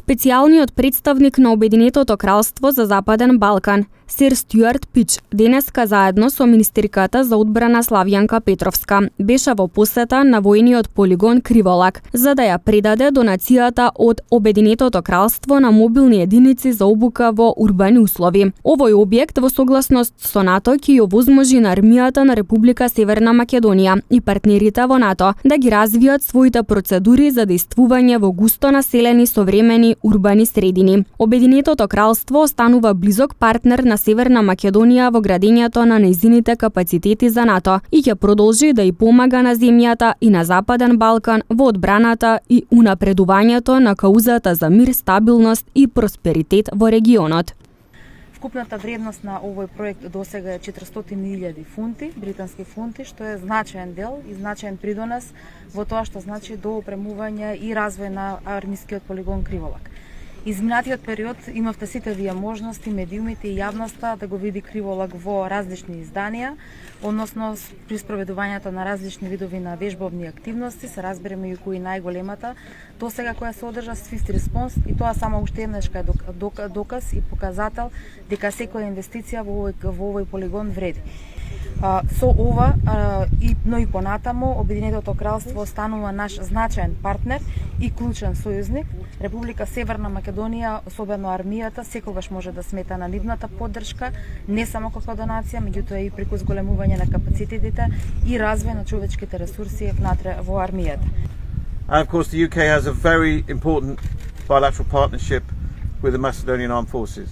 Специјалниот представник на Обединетото кралство за Западен Балкан, Сир Стюарт Пич, денеска заедно со министерката за одбрана Славјанка Петровска, беше во посета на војниот полигон Криволак, за да ја предаде донацијата од Обединетото кралство на мобилни единици за обука во урбани услови. Овој објект во согласност со НАТО ќе ја возможи на армијата на Република Северна Македонија и партнерите во НАТО да ги развијат своите процедури за действување во густо населени современи урбани средини. Обединетото кралство останува близок партнер на Северна Македонија во градењето на нејзините капацитети за НАТО и ќе продолжи да и помага на земјата и на Западен Балкан во одбраната и унапредувањето на каузата за мир, стабилност и просперитет во регионот. Вкупната вредност на овој проект досега е 400.000 фунти, британски фунти, што е значаен дел и значаен придонес во тоа што значи до опремување и развој на армискиот полигон Криволак. Изминатиот период имавте сите вие можности, медиумите и јавноста да го види Криволак во различни изданија, односно при спроведувањето на различни видови на вежбовни активности, се разбере меѓу кои најголемата досега која се одржа Swift Response, и тоа само уште еднашка е доказ и показател дека секоја инвестиција во овој полигон вреди. Со ова, но и понатамо, Обединетото кралство останува наш значаен партнер и клучен сојузник. Република Северна Македонија, особено армијата, секогаш може да смета на нивната поддршка, не само како донација, меѓутоа и преку зголемување на капацитетите и развој на човечките ресурси внатре во армијата. And of course the UK has a very important bilateral partnership with the Macedonian Armed Forces.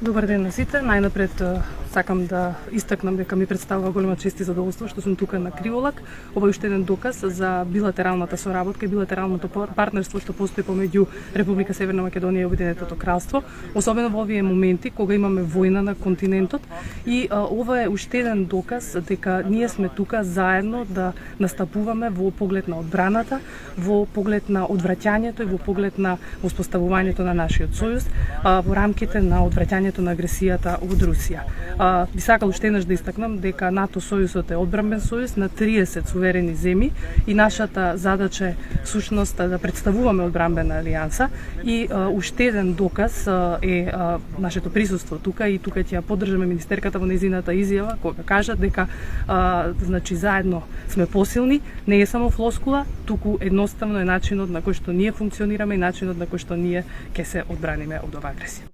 Добар ден на сите. Најнапред сакам да истакнам дека ми представува голема чест и задоволство што сум тука на Криволак. Ова е уште еден доказ за билатералната соработка и билатералното партнерство што постои помеѓу Република Северна Македонија и Обединетото кралство, особено во овие моменти кога имаме војна на континентот. И ова е уште еден доказ дека ние сме тука заедно да настапуваме во поглед на одбраната, во поглед на одвраќањето и во поглед на воспоставувањето на нашиот сојуз во рамките на одвраќањето на агресијата од Русија. Би сакал уште еднаш да истакнам дека НАТО сојузот е одбранбен сојуз на 30 суверени земји и нашата задача е сушност да представуваме одбранбена алијанса и уште еден доказ е нашето присуство тука и тука ќе ја поддржаме министерката во нејзината изјава кога кажа дека значи заедно сме посилни, не е само флоскула, туку едноставно е начинот на кој што ние функционираме и начинот на кој што ние ќе се одбраниме од оваа агресија.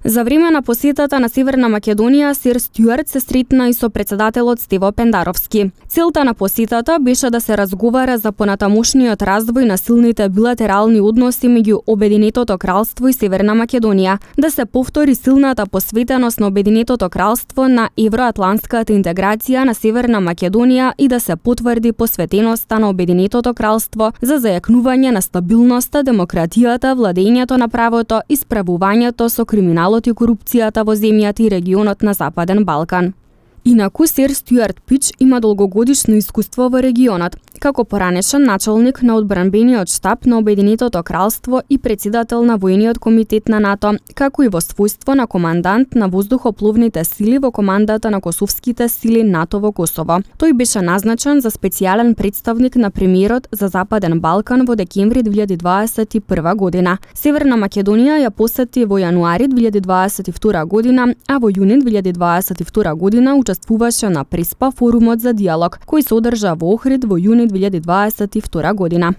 За време на посетата на Северна Македонија, Сир Стюарт се сретна и со председателот Стево Пендаровски. Целта на посетата беше да се разговара за понатамошниот развој на силните билатерални односи меѓу Обединетото кралство и Северна Македонија, да се повтори силната посветеност на Обединетото кралство на евроатлантската интеграција на Северна Македонија и да се потврди посветеноста на Обединетото кралство за зајакнување на стабилноста, демократијата, владењето на правото и справувањето со криминалот и корупцијата во земјата и регионот на Западен Балкан. Инаку Сир Стюарт Пич има долгогодишно искуство во регионот, како поранешен началник на одбранбениот штаб на Обединетото кралство и председател на војниот комитет на НАТО, како и во својство на командант на воздухопловните сили во командата на косовските сили НАТО во Косово. Тој беше назначен за специјален представник на премиерот за Западен Балкан во декември 2021 година. Северна Македонија ја посети во јануари 2022 година, а во јуни 2022 година учествуваше на Преспа форумот за диалог, кој се одржа во Охрид во јуни 2022 година.